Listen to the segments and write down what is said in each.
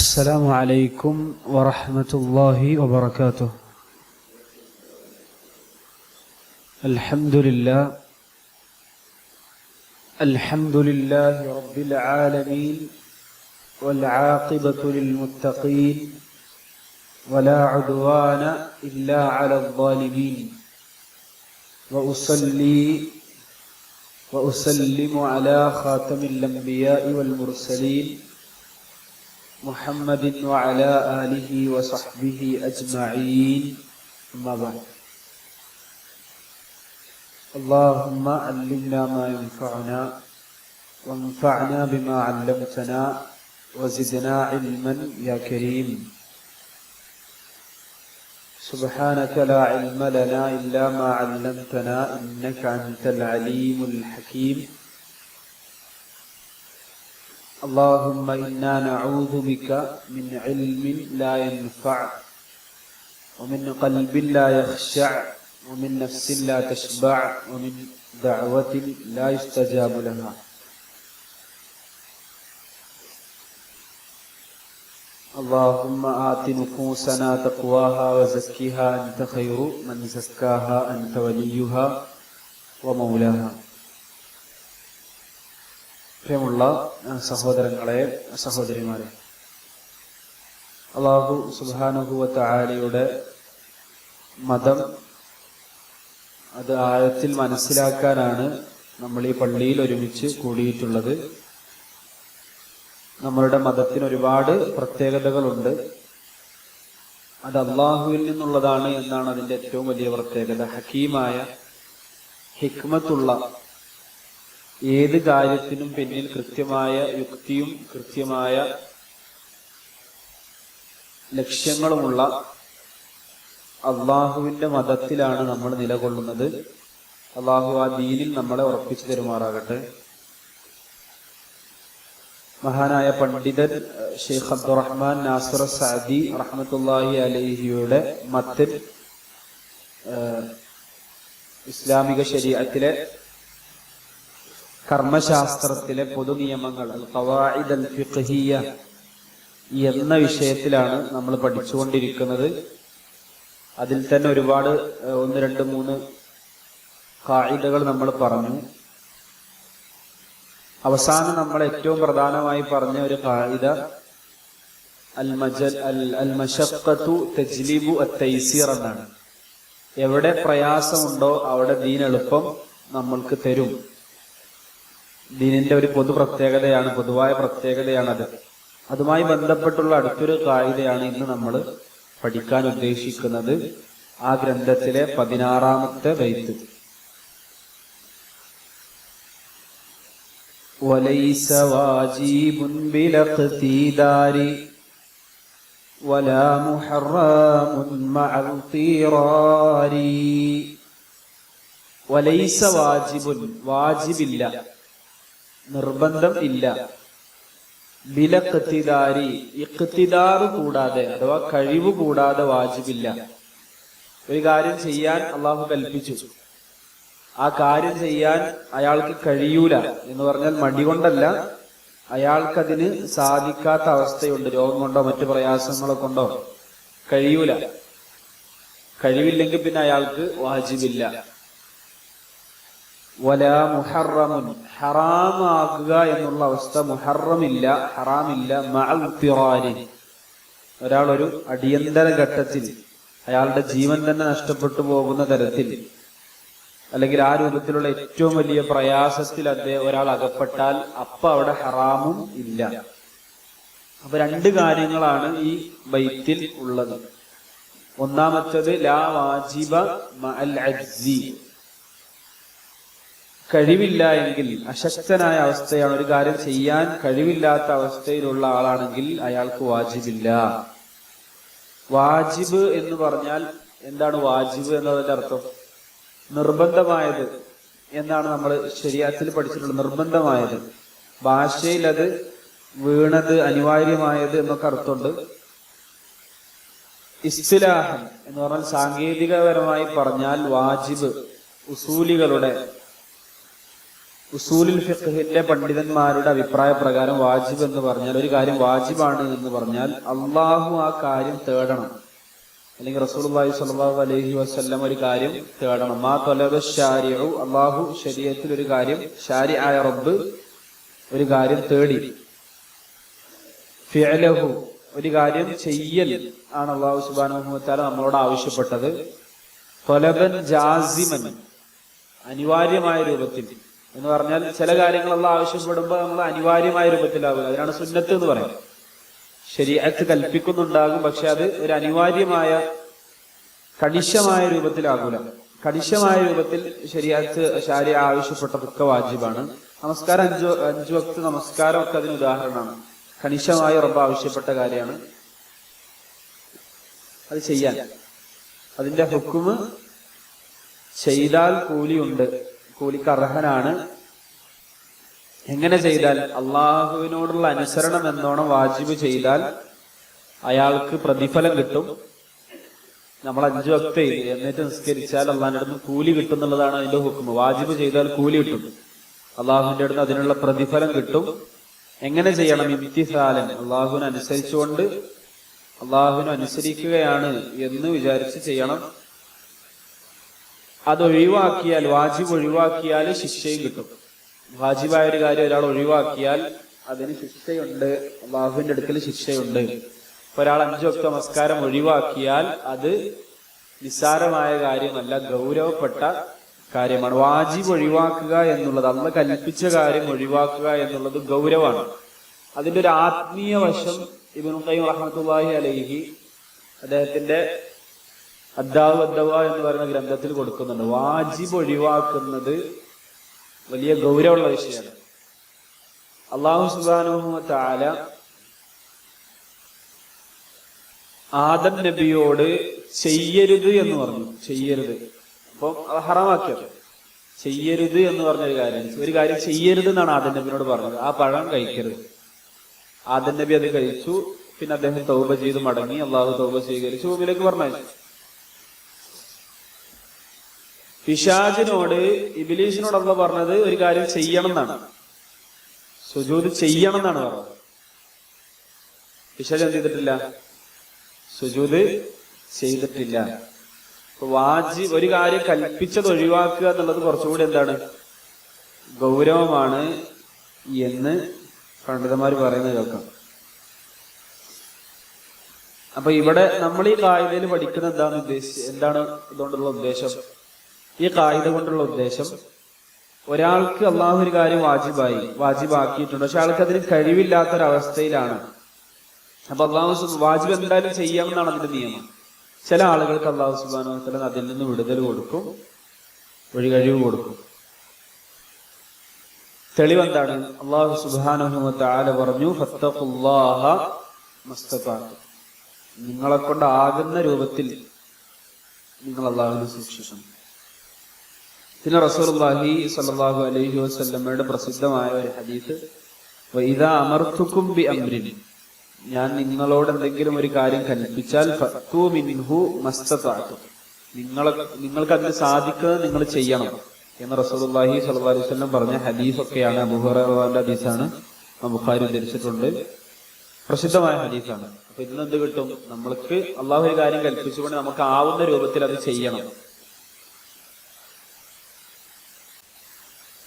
السلام عليكم ورحمة الله وبركاته. الحمد لله رب العالمين، والعاقبة للمتقين، ولا عدوان إلا على الظالمين، وأصلي وأسلم على خاتم الأنبياء والمرسلين محمد وعلى آله وصحبه أجمعين، أما بعد. اللهم علمنا ما ينفعنا وانفعنا بما علمتنا وزدنا علما يا كريم. سبحانك لا علم لنا إلا ما علمتنا إنك أنت العليم الحكيم. اللهم إنا نعوذ بك من علم لا ينفع، ومن قلب لا يخشع، ومن نفس لا تشبع، ومن دعوة لا يستجاب لها. اللهم آت نفوسنا تقواها وزكها أنت خير من زكاها أنت وليها ومولاها. പ്രിയമുള്ള സഹോദരങ്ങളെ, സഹോദരിമാരെ, അല്ലാഹു സുബ്ഹാനഹു വ തആലയുടെ മതം അത് ആഴത്തിൽ മനസ്സിലാക്കാനാണ് നമ്മൾ ഈ പള്ളിയിൽ ഒരുമിച്ച് കൂടിയിട്ടുള്ളത്. നമ്മളുടെ മതത്തിന് ഒരുപാട് പ്രത്യേകതകളുണ്ട്. അത് അള്ളാഹുവിൽ നിന്നുള്ളതാണ് എന്നാണ് അതിൻ്റെ ഏറ്റവും വലിയ പ്രത്യേകത. ഹക്കീമായ, ഹിക്മത്തുള്ള, ഏത് കാര്യത്തിനും പിന്നിൽ കൃത്യമായ യുക്തിയും കൃത്യമായ ലക്ഷ്യങ്ങളുമുള്ള അള്ളാഹുവിന്റെ മതത്തിലാണ് നമ്മൾ നിലകൊള്ളുന്നത്. അള്ളാഹു ആ ദീനിൽ നമ്മളെ ഉറപ്പിച്ചു തരുമാറാകട്ടെ. മഹാനായ പണ്ഡിതൻ ഷെയ്ഖ് അബ്ദുറഹ്മാൻ നാസിർ സഅദി റഹ്മത്തുള്ളാഹി അലൈഹിയുടെ മത്തിൻ ഇസ്ലാമിക ശരീഅത്തിലെ കർമ്മശാസ്ത്രത്തിലെ പൊതുനിയമങ്ങൾ അൽ ഖവാഇദ് അൽ ഫിഖ്ഹിയ്യ എന്ന വിഷയത്തിലാണ് നമ്മൾ പഠിച്ചുകൊണ്ടിരിക്കുന്നത്. അതിൽ തന്നെ ഒരുപാട് 1, 2, 3 ഖാഇദകൾ നമ്മൾ പറഞ്ഞു. അവസാനം നമ്മൾ ഏറ്റവും പ്രധാനമായി പറഞ്ഞ ഒരു ഖാഇദ അൽ മശഖ്ഖതു തജ്ലിബു അത്തൈസീർ എന്നാണ്. എവിടെ പ്രയാസമുണ്ടോ അവിടെ ദീൻ എളുപ്പം നമ്മൾക്ക് തരും. ദീനിന്റെ ഒരു പൊതുവായ പ്രത്യേകതയാണത്. അതുമായി ബന്ധപ്പെട്ടുള്ള അടുത്തൊരു ഖാഇദയാണ് ഇന്ന് നമ്മൾ പഠിക്കാൻ ഉദ്ദേശിക്കുന്നത്. ആ ഗ്രന്ഥത്തിലെ 16-ാമത്തെ ബൈത്ത്. വലൈസ വാജിബുൻ ബിലഖ്തിദാരി വലാ മുഹറമുൻ മഅൽ ഖിറാരി. വലൈസ വാജിബുൻ, വാജിബില്ല, നിർബന്ധം ഇല്ല. ബിലഖ്തിദാരി, ഇഖ്തിദാർ കൂടാതെ അഥവാ കഴിവ് കൂടാതെ വാജിബില്ല. ഒരു കാര്യം ചെയ്യാൻ അള്ളാഹു കൽപ്പിച്ചു, ആ കാര്യം ചെയ്യാൻ അയാൾക്ക് കഴിയൂല എന്ന് പറഞ്ഞാൽ മടി കൊണ്ടല്ല, അയാൾക്കതിന് സാധിക്കാത്ത അവസ്ഥയുണ്ട്. രോഗം കൊണ്ടോ മറ്റു പ്രയാസങ്ങളോ കൊണ്ടോ കഴിയൂല. കഴിവില്ലെങ്കിൽ പിന്നെ അയാൾക്ക് വാജിബില്ല. വലാ മുഹറമുൻ, ഹറാമാകുക എന്നുള്ള അവസ്ഥ, മുഹറമില്ല, ഹറാമില്ല. മഅൽ ഖിറാരി, ഒരാൾ ഒരു അടിയന്തര ഘട്ടത്തിൽ അയാളുടെ ജീവൻ തന്നെ നഷ്ടപ്പെട്ടു പോകുന്ന തരത്തിൽ, അല്ലെങ്കിൽ ആ രൂപത്തിലുള്ള ഏറ്റവും വലിയ പ്രയാസത്തിൽ ഒരാൾ അകപ്പെട്ടാൽ അപ്പൊ അവിടെ ഹറാമും ഇല്ല. അപ്പൊ 2 കാര്യങ്ങളാണ് ഈ ബൈത്തിൽ ഉള്ളത്. ഒന്നാമത്തേത് ലാ വാജിബ മഅൽ അജ്സി, കഴിവില്ല എങ്കിൽ, അശക്തനായ അവസ്ഥയാണ്, ഒരു കാര്യം ചെയ്യാൻ കഴിവില്ലാത്ത അവസ്ഥയിലുള്ള ആളാണെങ്കിൽ അയാൾക്ക് വാജിബില്ല. വാജിബ് എന്ന് പറഞ്ഞാൽ എന്താണ്? വാജിബ് എന്നതിന്റെ അർത്ഥം നിർബന്ധമായത് എന്നാണ് നമ്മൾ ശരീഅത്തിൽ പഠിച്ചിട്ടുള്ളത്. നിർബന്ധമായത്, ഭാഷയിൽ അത് വീണത്, അനിവാര്യമായത് എന്നൊക്കെ അർത്ഥമുണ്ട്. ഇസ്തിലാഹൻ എന്ന് പറഞ്ഞാൽ സാങ്കേതികപരമായി പറഞ്ഞാൽ വാജിബ് ഉസൂലികളുടെ ഉസൂലുൽ ഫിഖ്ഹിന്റെ പണ്ഡിതന്മാരുടെ അഭിപ്രായ പ്രകാരം വാജിബ് എന്ന് പറഞ്ഞാൽ, ഒരു കാര്യം വാജിബാണ് എന്ന് പറഞ്ഞാൽ അള്ളാഹു ആ കാര്യം തേടണം, അല്ലെങ്കിൽ റസൂലുള്ളാഹി സ്വല്ലല്ലാഹു അലൈഹി വസല്ലം ഒരു കാര്യം തേടണം. മാ തലബ ശാരിഉ, അള്ളാഹു ശരീഅത്തിൽ ഒരു കാര്യം, ശാരിആയ റബ്ബ് ഒരു കാര്യം തേടി. ഫിഅലഹു, ഒരു കാര്യം ചെയ്യൽ ആണ് അള്ളാഹു സുബ്ഹാനഹു വ തആല നമ്മളോട് ആവശ്യപ്പെട്ടത്. തലബൻ ജാസിമൻ, അനിവാര്യമായ രൂപത്തിൽ എന്ന് പറഞ്ഞാൽ ചില കാര്യങ്ങൾ അള്ളാഹു ആവശ്യപ്പെടുമ്പോൾ നമ്മൾ അനിവാര്യമായ രൂപത്തിലാവുക, അതിനാണ് സുന്നത്ത് എന്ന് പറയുന്നത്. ശരീഅത്ത് കൽപ്പിക്കുന്നുണ്ടാകും, പക്ഷെ അത് ഒരു അനിവാര്യമായ കണിശമായ രൂപത്തിലാകൂല. കണിശമായ രൂപത്തിൽ ശരീഅത്ത് ആവശ്യപ്പെട്ടതൊക്കെ വാജിബാണ്. നമസ്കാരം അഞ്ചു വക്ത് നമസ്കാരം ഒക്കെ അതിന് ഉദാഹരണമാണ്. കണിശമായി റബ്ബ് ആവശ്യപ്പെട്ട കാര്യമാണ്, അത് ചെയ്യാൻ. അതിന്റെ ഹുക്കുമ് ചെയ്താൽ കൂലിയുണ്ട്, കൂലിക്ക് അർഹനാണ്. എങ്ങനെ ചെയ്താൽ? അള്ളാഹുവിനോടുള്ള അനുസരണം എന്നോണം വാജിബ് ചെയ്താൽ അയാൾക്ക് പ്രതിഫലം കിട്ടും. നമ്മൾ 5 വക്ത് എന്നിട്ട് നിസ്കരിച്ചാൽ അള്ളാഹിന്റെ അടുത്ത് കൂലി കിട്ടും എന്നുള്ളതാണ് അതിന്റെ ഹുക്മ്. വാജിബ് ചെയ്താൽ കൂലി കിട്ടും, അള്ളാഹുവിന്റെ അടുത്ത് അതിനുള്ള പ്രതിഫലം കിട്ടും. എങ്ങനെ ചെയ്യണം? ഇംതിസാലൻ, അള്ളാഹുവിനെ അനുസരിച്ചുകൊണ്ട്, അള്ളാഹുവിനെ അനുസരിക്കുകയാണ് എന്ന് വിചാരിച്ച് ചെയ്യണം. അതൊഴിവാക്കിയാൽ, വാജിബ് ഒഴിവാക്കിയാൽ ശിക്ഷയും കിട്ടും. വാജിബായ ഒരു കാര്യം ഒരാൾ ഒഴിവാക്കിയാൽ അതിന് ശിക്ഷയുണ്ട്, അള്ളാഹുവിന്റെ അടുക്കൽ ശിക്ഷയുണ്ട്. ഒരാൾ 5 വക്ത് നമസ്കാരം ഒഴിവാക്കിയാൽ അത് നിസ്സാരമായ കാര്യമല്ല, ഗൗരവപ്പെട്ട കാര്യമാണ്. വാജിബ് ഒഴിവാക്കുക എന്നുള്ളത്, അള്ളാഹ് കൽപ്പിച്ച കാര്യം ഒഴിവാക്കുക എന്നുള്ളത് ഗൗരവമാണ്. അതിന്റെ ഒരു ആത്മീയ വശം ഇബ്നു ഖയ്യിം റഹ്മത്തുള്ളാഹി അലൈഹി അദ്ദേഹത്തിന്റെ അദ്ദാവ് അദ്ദവ എന്ന് പറയുന്ന ഗ്രന്ഥത്തിൽ കൊടുക്കുന്നുണ്ട്. വാജിബ് ഒഴിവാക്കുന്നത് വലിയ ഗൗരവമുള്ള വിഷയമാണ്. അല്ലാഹു സുബ്ഹാനഹു വ തആല ആദം നബിയോട് ചെയ്യരുത് എന്ന് പറഞ്ഞു. ചെയ്യരുത്, അപ്പം അത് ഹറാമാക്കിയത്. ചെയ്യരുത് എന്ന് പറഞ്ഞൊരു കാര്യം ചെയ്യരുത് എന്നാണ് ആദം നബിയോട് പറഞ്ഞത്. ആ പഴം കഴിക്കരുത്. ആദം നബി അത് കഴിച്ചു. പിന്നെ അദ്ദേഹം തൗബ ചെയ്ത് മടങ്ങി. അള്ളാഹു തൗബ സ്വീകരിച്ചു, ഭൂമിയിലേക്ക് പറഞ്ഞയച്ചു. പിശാചിനോട്, ഇബ്ലീസിനോട് അള്ളാഹ് പറഞ്ഞത് ഒരു കാര്യം ചെയ്യണം എന്നാണ്, സുജൂദ് ചെയ്യണം എന്നാണ് പറഞ്ഞത്. പിശാച് എന്ത് ചെയ്തിട്ടില്ല? സുജൂദ് ചെയ്തിട്ടില്ല. വാജിബ്, ഒരു കാര്യം കൽപ്പിച്ചത് ഒഴിവാക്കുക എന്നുള്ളത് കുറച്ചുകൂടി എന്താണ്, ഗൗരവമാണ് എന്ന് പണ്ഡിതന്മാർ പറയുന്നത് കേൾക്കാം. അപ്പൊ ഇവിടെ നമ്മൾ ഈ കായികയിൽ പഠിക്കുന്ന എന്താണ് ഇതുകൊണ്ടുള്ള ഉദ്ദേശം? ഈ കായിക കൊണ്ടുള്ള ഉദ്ദേശം, ഒരാൾക്ക് അള്ളാഹു ഒരു കാര്യം വാജിബാക്കിയിട്ടുണ്ട്, പക്ഷെ ആൾക്ക് അതിന് കഴിവില്ലാത്തൊരവസ്ഥയിലാണ്. അപ്പൊ അള്ളാഹു വാജിബ് എന്തായാലും ചെയ്യാമെന്നാണ് അതിന്റെ നിയമം. ചില ആളുകൾക്ക് അള്ളാഹു സുബ്ഹാനഹു വ തആല അതിൽ നിന്ന് വിടുതൽ കൊടുക്കും, ഒഴികഴിവ് കൊടുക്കും. തെളിവെന്താണ്? അള്ളാഹു സുബ്ഹാനഹു വ തആല പറഞ്ഞു, ഫത്തഖുല്ലാഹ മസ്തതഅതും, നിങ്ങളെ കൊണ്ടാകുന്ന രൂപത്തിൽ നിങ്ങൾ അള്ളാഹുവിനെ സൂക്ഷിക്കണം. പിന്നെ റസൂലുള്ളാഹി സ്വല്ലല്ലാഹു അലൈഹി വസല്ലമയുടെ പ്രസിദ്ധമായ ഒരു ഹദീസ്, വഇദാ അമർതുകും ബിഅംരിൻ, ഞാൻ നിങ്ങളോട് എന്തെങ്കിലും ഒരു കാര്യം കൽപ്പിച്ചാൽ ഫഅ്തു മിൻഹു മസ്തതഅതും, നിങ്ങൾക്ക് അതിന് സാധിക്കുന്നത് നിങ്ങൾ ചെയ്യണം എന്ന് റസൂലുള്ളാഹി സ്വല്ലല്ലാഹു അലൈഹി വസല്ലം പറഞ്ഞ ഹദീസൊക്കെയാണ്. അബൂ ഹുറൈറയുടെ ഹദീസാണ്, ബുഖാരി ഉദ്ധരിച്ചിട്ടുണ്ട്, പ്രസിദ്ധമായ ഹദീസാണ്. അപ്പൊ ഇതിന് എന്ത് കിട്ടും? നമ്മൾക്ക് അള്ളാഹു ഒരു കാര്യം കൽപ്പിച്ചുകൊണ്ട് നമുക്ക് ആവുന്ന രൂപത്തിൽ അത് ചെയ്യണം.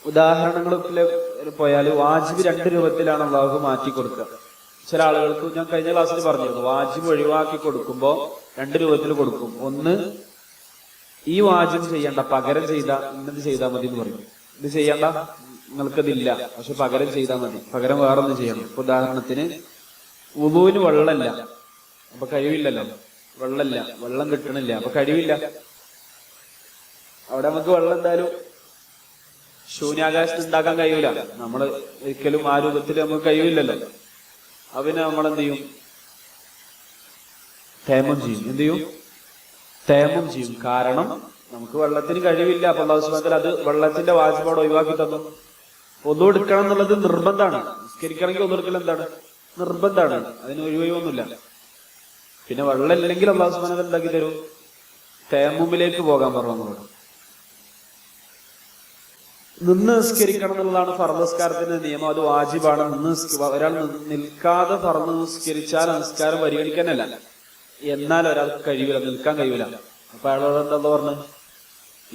ഉദാഹരണങ്ങളിൽ പോയാൽ വാജിബ് 2 രൂപത്തിലാണ് അള്ളാഹു മാറ്റി കൊടുക്കുക. ചില ആളുകൾക്ക്, ഞാൻ കഴിഞ്ഞ ക്ലാസ്സിൽ പറഞ്ഞിരുന്നു, വാജിബ് ഒഴിവാക്കി കൊടുക്കുമ്പോൾ 2 രൂപത്തിൽ കൊടുക്കും. ഒന്ന്, ഈ വാജിബ് ചെയ്യണ്ട, പകരം ഇന്നത് ചെയ്താൽ മതി എന്ന് പറയും. ഇത് ചെയ്യണ്ട, നിങ്ങൾക്കതില്ല, പക്ഷെ പകരം ചെയ്താൽ മതി, പകരം വേറൊന്നും ചെയ്യണം. ഉദാഹരണത്തിന് വുളൂവിന് വെള്ളമില്ല, അപ്പൊ കഴിവില്ലല്ലോ, വെള്ളം കിട്ടണില്ല, അപ്പൊ കഴിവില്ല. അവിടെ നമുക്ക് വെള്ളം എന്തായാലും ശൂന്യാകാശത്ത് ഉണ്ടാക്കാൻ കഴിയൂല, നമ്മള് ഒരിക്കലും ആ രൂപത്തിൽ നമുക്ക് കഴിവില്ലല്ലോ. അവന് നമ്മളെന്ത് ചെയ്യും? തേമം ചെയ്യും. തേമം ചെയ്യും. കാരണം നമുക്ക് വെള്ളത്തിന് കഴിവില്ല. അപ്പൊ അല്ലാഹു സുബ്ഹാനഹു വ തആല അത് വെള്ളത്തിന്റെ വാജിബോട് ഒഴിവാക്കി തന്നു. ഒന്നു എടുക്കണം എന്നുള്ളത് നിർബന്ധമാണ്. നിസ്കരിക്കണമെങ്കിൽ ഒന്നു എടുക്കൽ എന്താണ്? നിർബന്ധമാണ്. അതിന് ഒഴിവൊന്നുമില്ല. പിന്നെ വെള്ളം ഇല്ലെങ്കിൽ അല്ലാഹു സുബ്ഹാനഹു വ തആല ഉണ്ടാക്കി തരും, തേമുമിലേക്ക് പോകാൻ പറഞ്ഞു. നിന്ന് നിസ്കരിക്കണം എന്നുള്ളതാണ് ഫർദ് നിസ്കാരത്തിന്റെ നിയമം. അത് വാജിബാണ്. ഒരാൾ നിൽക്കാതെ ഫർദ് നിസ്കരിച്ചാൽ നമസ്കാരം പരിഗണിക്കാനല്ല. എന്നാൽ ഒരാൾക്ക് കഴിയൂല, നിൽക്കാൻ കഴിയൂല. അപ്പൊ അയാളോട് എന്താ പറഞ്ഞു?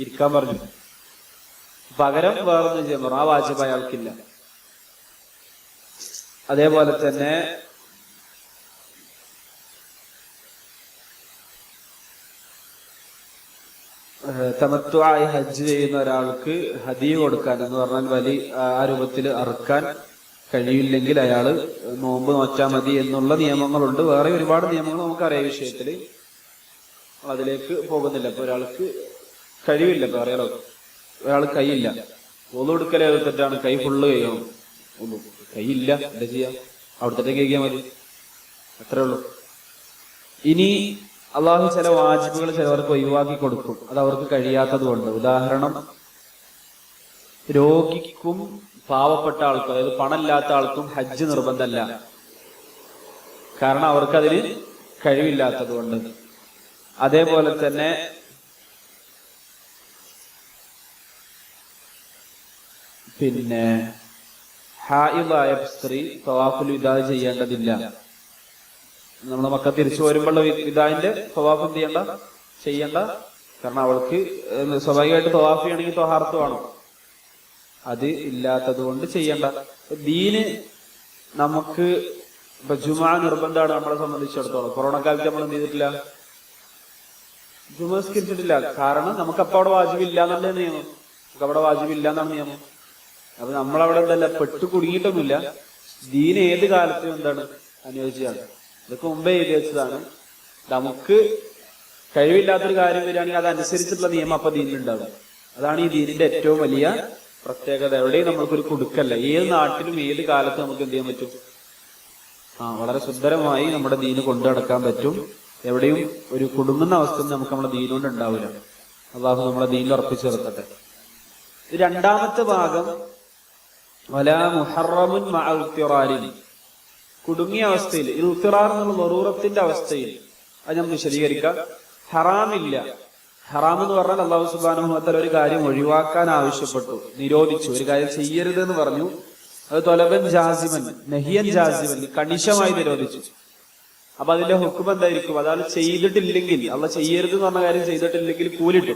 ഇരിക്കാൻ പറഞ്ഞു. പകരം വേറൊന്നും ചെയ്യാൻ പറഞ്ഞു. ആ വാജിബ് അയാൾക്കില്ല. അതേപോലെ തന്നെ തമത്വമായി ഹജ്ജ് ചെയ്യുന്ന ഒരാൾക്ക് ഹദിയ കൊടുക്കാൻ എന്ന് പറഞ്ഞാൽ വലി ആ രൂപത്തിൽ അറുക്കാൻ കഴിയില്ലെങ്കിൽ അയാള് നോമ്പ് നോറ്റാൽ മതി എന്നുള്ള നിയമങ്ങളുണ്ട്. വേറെ ഒരുപാട് നിയമങ്ങൾ നമുക്കറിയാം വിഷയത്തില്. അതിലേക്ക് പോകുന്നില്ല. ഇപ്പൊ ഒരാൾക്ക് കഴിവില്ല, ഇപ്പൊ അറിയാലോ, ഒരാൾ കൈയില്ല, ഒന്നു കൊടുക്കലേ തെറ്റാണ്. കൈ ഫുള്ള് കഴിയണം. കൈയില്ല, എന്താ ചെയ്യാ? അവിടുത്തെ കഴിക്കാൻ മതി, അത്രേ ഉള്ളൂ. ഇനി അള്ളാഹു ചില വാജിബുകൾ ചിലവർക്ക് ഒഴിവാക്കി കൊടുക്കും, അത് അവർക്ക് കഴിയാത്തത് കൊണ്ട്. ഉദാഹരണം, രോഗിക്കും പാവപ്പെട്ട ആൾക്കും, അതായത് പണമില്ലാത്ത ആൾക്കും ഹജ്ജ് നിർബന്ധമല്ല. കാരണം അവർക്കതിന് കഴിവില്ലാത്തത് കൊണ്ട്. അതേപോലെ തന്നെ പിന്നെ ഹായിദായ സ്ത്രീ തവാഫുൽ വിദാ ചെയ്യേണ്ടതില്ല. നമ്മൾ മക്ക തിരിച്ചു വരുമ്പോൾ വിദാന്റെ തവാഫ് ചെയ്യണ്ട. കാരണം അവൾക്ക് സ്വാഭാവികമായിട്ട് തവാഫ് ചെയ്യണമെങ്കിൽ ത്വഹാറത്ത് വേണം. അത് ഇല്ലാത്തത് കൊണ്ട് ചെയ്യണ്ട. ദീന് നമുക്ക് ഇപ്പൊ ജുമാ നിർബന്ധമാണ് നമ്മളെ സംബന്ധിച്ചിടത്തോളം. കൊറോണ കാലത്ത് നമ്മൾ എന്ത് ചെയ്തിട്ടില്ല? ജുമാ സ്കരിച്ചിട്ടില്ല. കാരണം നമുക്ക് അപ്പൊ അവിടെ വാജിബില്ല എന്നല്ലേ നിയമം. നമുക്ക് അവിടെ വാജിബില്ല എന്നാണ് നിയമം. അപ്പൊ നമ്മളവിടെ എന്തല്ല പെട്ടു കുടുങ്ങിയിട്ടൊന്നുമില്ല. ദീന് ഏത് കാലത്തും എന്താണ് അനുയോജ്യമാണ്. ഇതൊക്കെ മുമ്പേ എഴുതി വെച്ചതാണ്. നമുക്ക് കഴിവില്ലാത്തൊരു കാര്യം വരികയാണെങ്കിൽ അതനുസരിച്ചിട്ടുള്ള നിയമം അപ്പൊ ദീനിലുണ്ടാവും. അതാണ് ഈ ദീനിന്റെ ഏറ്റവും വലിയ പ്രത്യേകത. എവിടെയും നമ്മൾക്കൊരു കുടുക്കല്ല. ഏത് നാട്ടിലും ഏത് കാലത്തും നമുക്ക് എന്ത് ചെയ്യാൻ പറ്റും? വളരെ സുന്ദരമായി നമ്മുടെ ദീന് കൊണ്ടു നടക്കാൻ പറ്റും. എവിടെയും ഒരു കുടുങ്ങുന്ന അവസ്ഥ നമുക്ക് നമ്മുടെ ദീനുകൊണ്ട് ഉണ്ടാവില്ല. അള്ളാഹു നമ്മളെ ദീനിൽ ഉറപ്പിച്ചു നിർത്തട്ടെ. രണ്ടാമത്തെ ഭാഗം വലാ മുഹറമുൻ മഅ ഇൽത്തിറാരിൻ, കുടുങ്ങിയ അവസ്ഥയിൽ, ഇൽത്തിറാർ എന്നുള്ള ദറൂറത്തിന്റെ അവസ്ഥയിൽ. അത് നമുക്ക് വിശദീകരിക്കാം. ഹറാമില്ല. ഹറാം എന്ന് പറഞ്ഞാൽ അല്ലാഹു സുബ്ഹാനഹു വ തആല ഒരു കാര്യം ഒഴിവാക്കാൻ ആവശ്യപ്പെട്ടു, നിരോധിച്ചു. ഒരു കാര്യം ചെയ്യരുത് എന്ന് പറഞ്ഞു. അത് തൊലബൻ ജാസിമൻ നഹിയൻ ജാസിമൻ, കണിശമായി നിരോധിച്ചു. അപ്പൊ അതിന്റെ ഹുക്ം എന്തായിരിക്കും? അതാണ് ചെയ്തിട്ടില്ലെങ്കിൽ, അള്ളാഹ് ചെയ്യരുത് എന്ന് പറഞ്ഞ കാര്യം ചെയ്തിട്ടില്ലെങ്കിൽ കൂലിട്ടു.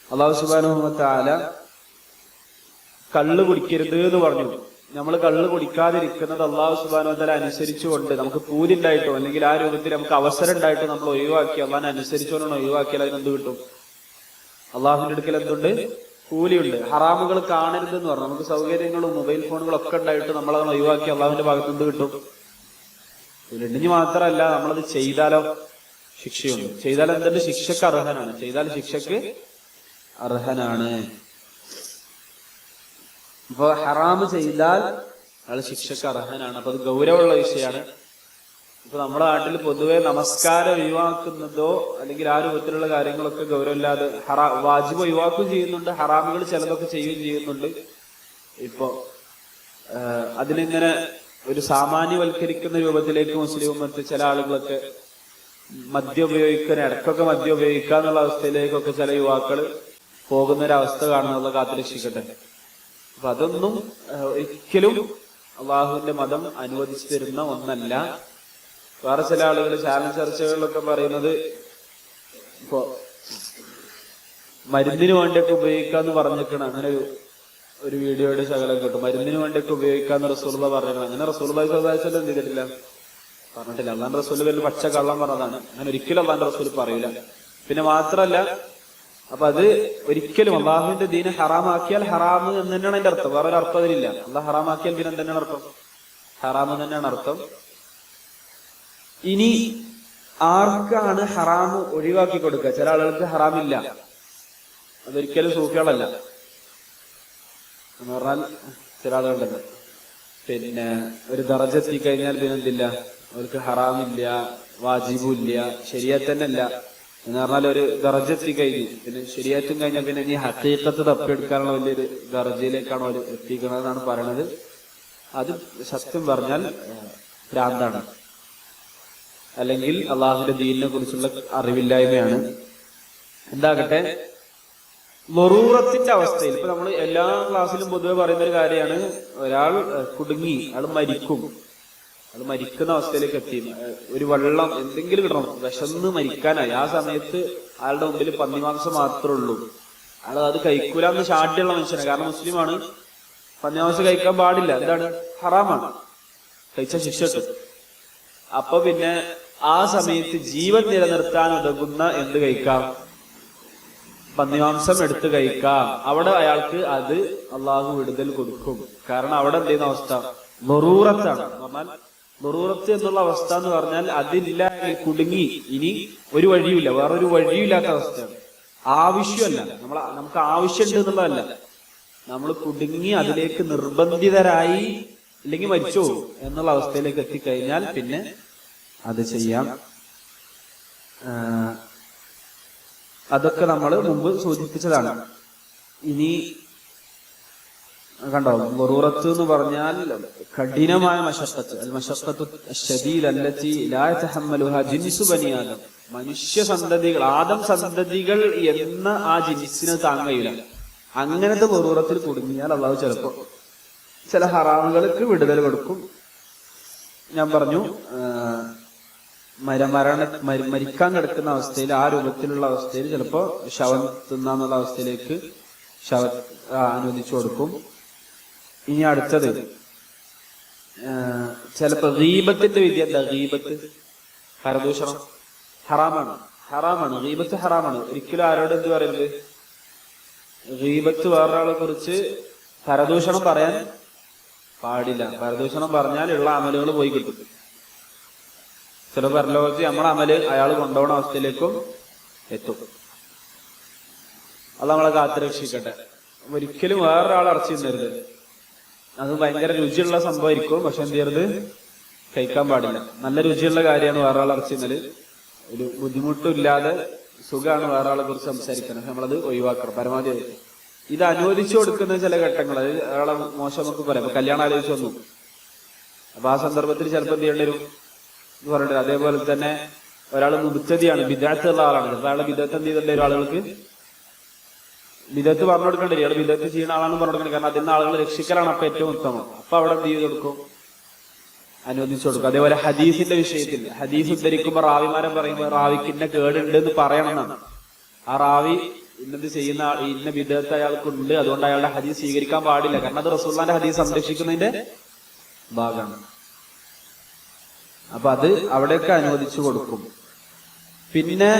അല്ലാഹു സുബ്ഹാനഹു വ തആല കള്ള് കുടിക്കരുത് എന്ന് പറഞ്ഞു. നമ്മൾ കള്ള് കുടിക്കാതിരിക്കുന്നത് അല്ലാഹു സുബ്ഹാനഹു വ തആല അനുസരിച്ചുകൊണ്ട് നമുക്ക് കൂലിണ്ടായിട്ടോ അല്ലെങ്കിൽ ആ രൂപത്തിൽ നമുക്ക് അവസരം ഉണ്ടായിട്ടോ നമ്മൾ ഒഴിവാക്കി, അള്ളാഹിനെ അനുസരിച്ചുകൊണ്ടാണ് ഒഴിവാക്കിയാൽ അതിനെന്ത് കിട്ടും? അള്ളാഹുവിന്റെ അടുക്കൽ എന്തുണ്ട്? കൂലിയുണ്ട്. ഹറാമുകൾ കാണരുത് എന്ന് പറഞ്ഞു. നമുക്ക് സൗകര്യങ്ങളും മൊബൈൽ ഫോണുകളും ഒക്കെ ഉണ്ടായിട്ട് നമ്മളത് ഒഴിവാക്കി, അള്ളാഹുവിന്റെ ഭാഗത്ത് എന്ത് കിട്ടും? ഇനി മാത്രമല്ല, നമ്മളത് ചെയ്താലോ ശിക്ഷയുണ്ട്. ചെയ്താൽ എന്തുണ്ട്? ശിക്ഷക്ക് അർഹനാണ്. ചെയ്താൽ ശിക്ഷക്ക് അർഹനാണ്. ഇപ്പൊ ഹറാമ് ചെയ്താൽ അയാൾ ശിക്ഷക്ക് അർഹനാണ്. അപ്പൊ അത് ഗൗരവമുള്ള വിഷയമാണ്. ഇപ്പൊ നമ്മുടെ നാട്ടിൽ പൊതുവെ നമസ്കാരം ഒഴിവാക്കുന്നതോ അല്ലെങ്കിൽ ആ രൂപത്തിലുള്ള കാര്യങ്ങളൊക്കെ ഗൗരവമില്ലാതെ വാജിബ് ഒഴിവാക്കുകയും ചെയ്യുന്നുണ്ട്, ഹറാമുകൾ ചിലതൊക്കെ ചെയ്യുകയും ചെയ്യുന്നുണ്ട്. ഇപ്പൊ അതിനിങ്ങനെ ഒരു സാമാന്യവൽക്കരിക്കുന്ന രൂപത്തിലേക്ക് മുസ്ലിം മറ്റ് ചില ആളുകളൊക്കെ മദ്യം ഉപയോഗിക്കാൻ, ഇടക്കൊക്കെ മദ്യം ഉപയോഗിക്കാന്നുള്ള അവസ്ഥയിലേക്കൊക്കെ ചില യുവാക്കൾ പോകുന്നൊരവസ്ഥ കാണുന്നത് കാത്തുരക്ഷിക്കട്ടെ. അപ്പൊ അതൊന്നും ഒരിക്കലും അള്ളാഹുവിന്റെ മതം അനുവദിച്ചു തരുന്ന ഒന്നല്ല. വേറെ ചില ആളുകൾ ചാനൽ ചർച്ചകളിലൊക്കെ പറയുന്നത് ഇപ്പൊ മരുന്നിന് വേണ്ടിയൊക്കെ ഉപയോഗിക്കാന്ന് പറഞ്ഞിരിക്കണം. അങ്ങനെ ഒരു വീഡിയോയുടെ ശകലം കിട്ടും. മരുന്നിന് വേണ്ടിയൊക്കെ ഉപയോഗിക്കാന്ന് റസൂലുള്ളാഹി പറഞ്ഞിരിക്കണം. അങ്ങനെ റസൂലുള്ളാഹി സ്വല്ലല്ലാഹു അലൈഹി വസല്ലം എന്ത് ചെയ്തിട്ടില്ല? പറഞ്ഞിട്ടില്ല. അള്ളാന്റെ റസൂൽ വലിയ പച്ച കള്ളം പറഞ്ഞതാണ്. അങ്ങനെ ഒരിക്കലും അള്ളാന്റെ റസൂൽ പറയൂല. പിന്നെ മാത്രല്ല, അപ്പൊ അത് ഒരിക്കലും അള്ളാഹുവിന്റെ ദീനെ ഹറാമാക്കിയാൽ ഹറാമ് എന്ന് തന്നെയാണ് അതിന്റെ അർത്ഥം. വേറെ ഒരു അർത്ഥം അതിലില്ല. അള്ളാഹ് ഹറാമാക്കിയാൽ പിന്നെ എന്താണ് അർത്ഥം? ഹറാമ് തന്നെയാണ് അർത്ഥം. ഇനി ആർക്കാണ് ഹറാമ് ഒഴിവാക്കി കൊടുക്കുക? ചില ആളുകൾക്ക് ഹറാമില്ല. അതൊരിക്കലും സൂഫികളല്ല എന്ന് പറഞ്ഞാൽ ചില ആളുകളുണ്ടല്ലോ, പിന്നെ ഒരു ദറജെത്തി കഴിഞ്ഞാൽ പിന്നെ എന്തില്ല, അവർക്ക് ഹറാമില്ല, വാജിബും ഇല്ല, ശരിയത്ത് തന്നെ അല്ല എന്ന് പറഞ്ഞാൽ ഒരു ദറജെത്തി കഴിഞ്ഞു. പിന്നെ ശരിയത്തും കഴിഞ്ഞാൽ പിന്നെ ഇനി ഹഖീഖത്ത് തപ്പിയെടുക്കാനുള്ള വലിയൊരു ദറജയിലേക്കാണ് അവർ എത്തിക്കണമെന്നാണ് പറയണത്. അത് സത്യം പറഞ്ഞാൽ ഭ്രാന്താണ്, അല്ലെങ്കിൽ അള്ളാഹുവിന്റെ ദീനിനെ കുറിച്ചുള്ള അറിവില്ലായ്മയാണ്. എന്താകട്ടെ, ലറൂറത്തിന്റെ അവസ്ഥയിൽ ഇപ്പൊ നമ്മൾ എല്ലാ ക്ലാസ്സിലും പൊതുവെ പറയുന്ന ഒരു കാര്യമാണ്, ഒരാൾ കുടുങ്ങി, അയാൾ മരിക്കും, അത് മരിക്കുന്ന അവസ്ഥയിലേക്ക് എത്തി, ഒരു വെള്ളം എന്തെങ്കിലും കിട്ടണം, വിശന്ന് മരിക്കാനായി. ആ സമയത്ത് അയാളുടെ മുമ്പിൽ പന്നിമാംസം മാത്രമേ ഉള്ളൂ, അയാൾ അത് കഴിക്കൂലെന്ന് ഷാട്ടിയുള്ള മനുഷ്യനാണ്. കാരണം മുസ്ലിമാണ്, പന്നിമാംസം കഴിക്കാൻ പാടില്ല, എന്താണ്, ഹറാമാണ്, കഴിച്ച ശിക്ഷ കിട്ടും. അപ്പൊ പിന്നെ ആ സമയത്ത് ജീവൻ നിലനിർത്താൻ ഉതകുന്ന എന്ത് കഴിക്കാം, പന്നിമാംസം എടുത്ത് കഴിക്കാം. അവിടെ അയാൾക്ക് അത് അള്ളാഹു വിടുതൽ കൊടുക്കും. കാരണം അവിടെ എന്ത് ചെയ്യുന്ന അവസ്ഥ, ലറൂറത്താണ്. പറഞ്ഞാൽ ലറൂറത്ത് എന്നുള്ള അവസ്ഥ എന്ന് പറഞ്ഞാൽ അതില്ല, കുടുങ്ങി, ഇനി ഒരു വഴിയുമില്ല, വേറൊരു വഴിയില്ലാത്ത അവസ്ഥയാണ്. ആവശ്യമല്ല, നമുക്ക് ആവശ്യമുണ്ട് എന്നുള്ളതല്ല, നമ്മൾ കുടുങ്ങി അതിലേക്ക് നിർബന്ധിതരായി, ഇല്ലെങ്കിൽ മരിച്ചു എന്നുള്ള അവസ്ഥയിലേക്ക് എത്തിക്കഴിഞ്ഞാൽ പിന്നെ അത് ചെയ്യാം. അതൊക്കെ നമ്മൾ മുമ്പ് സൂചിപ്പിച്ചതാണ്. ഇനി കണ്ടോ, ലറൂറത്ത് എന്ന് പറഞ്ഞാൽ കഠിനമായ മശഖത്ത്, അൽ മശഖത്തു അശ്ശദീദ അല്ലതി ലാ യതഹമ്മലുഹാ ജിൻസു ബനി ആദം. മനുഷ്യ സന്തതികൾ, ആദം സന്തതികൾ എന്ന ആ ജിൻസിന് താങ്ങയില്ല. അങ്ങനത്തെ ലറൂറത്തിൽ കുടുങ്ങിയാൽ അള്ളാഹു ചിലപ്പോ ചില ഹറാമുകൾക്ക് വിടുതൽ കൊടുക്കും. ഞാൻ പറഞ്ഞു, മരിക്കാൻ കിടക്കുന്ന അവസ്ഥയിൽ, ആ രൂപത്തിലുള്ള അവസ്ഥയിൽ ചിലപ്പോ ശവം തിന്നാന്നുള്ള അവസ്ഥയിലേക്ക് അനുവദിച്ചു കൊടുക്കും. ഇനി അടുത്തത് ചിലപ്പോ ഗീബത്തിന്റെ വിദ്യ എന്താ, ഗീബത്ത്, പരദൂഷണം ഹറാമാണ്, ഗീബത്ത് ഹറാമാണ്. ഒരിക്കലും ആരോട് എന്ത് പറയുന്നത്, ഗീബത്ത് വേറൊരാളെ കുറിച്ച് പരദൂഷണം പറയാൻ പാടില്ല. പരദൂഷണം പറഞ്ഞാൽ ഉള്ള അമലുകൾ പോയി കിട്ടും. ചില പരലോകത്ത് നമ്മളെ അമല് അയാൾ കൊണ്ടുപോകുന്ന അവസ്ഥയിലേക്കും എത്തും. അത് നമ്മളെ കാത്തുരക്ഷിക്കട്ടെ. ഒരിക്കലും വേറൊരാൾ ഇറച്ചി തിന്നരുത്. അത് ഭയങ്കര രുചിയുള്ള സംഭവമായിരിക്കും, പക്ഷെ എന്ത് ചെയ്യരുത്, കഴിക്കാൻ പാടില്ല. നല്ല രുചിയുള്ള കാര്യമാണ് വേറൊരാൾ ഇറച്ചി തിന്നല്, ഒരു ബുദ്ധിമുട്ടില്ലാതെ സുഖമാണ് വേറൊരാളെ കുറിച്ച് സംസാരിക്കണം. നമ്മളത് ഒഴിവാക്കണം പരമാവധി. ഇത് അനുവദിച്ചു കൊടുക്കുന്ന ചില ഘട്ടങ്ങൾ, അത് ഒരാളെ മോശം നമുക്ക് പറയാം. അപ്പൊ കല്യാണം ആലോചിച്ച് വന്നു, അപ്പൊ ആ സന്ദർഭത്തിൽ ചിലപ്പോൾ എന്ത് ചെയ്യേണ്ടി വരും എന്ന് പറഞ്ഞിട്ട്. അതേപോലെ തന്നെ ഒരാൾ മുബ്തദിയാണ്, ബിദഅത്ത് ഉള്ള ആളാണ്, ചിലപ്പോൾ അയാളെ ബിദഅത്ത് എന്ത് ചെയ്തിട്ടുണ്ട്, ആളുകൾക്ക് ബിദഅത്ത് പറഞ്ഞു കൊടുക്കേണ്ടി വരും. ഇയാൾ ബിദഅത്ത് ചെയ്യുന്ന ആളാണെന്ന് പറഞ്ഞു കൊടുക്കണം. കാരണം അതിന് ആളുകൾ രക്ഷിക്കലാണ് അപ്പൊ ഏറ്റവും ഉത്തമം. അപ്പൊ അവിടെ എന്ത് ചെയ്ത് കൊടുക്കും, അനുവദിച്ചു കൊടുക്കും. അതേപോലെ ഹദീസിന്റെ വിഷയത്തിൽ ഹദീസ് ഉദ്ധരിക്കുമ്പോൾ റാവിമാരെ പറയുമ്പോൾ റാവിക്ക് ഇന്ന കേടുണ്ട് എന്ന് പറയണം എന്നാണ്. ആ റാവി ഇന്നത് ചെയ്യുന്ന ഇന്ന ബിദഅത്ത് അയാൾക്കുണ്ട്, അതുകൊണ്ട് അയാളുടെ ഹദീസ് സ്വീകരിക്കാൻ പാടില്ല. കാരണം അത് റസൂലുള്ളാഹിന്റെ ഹദീസ് സംരക്ഷിക്കുന്നതിന്റെ ഭാഗമാണ്. അപ്പൊ അത് അവിടെയൊക്കെ അനുവദിച്ചു കൊടുക്കും. പിന്നെ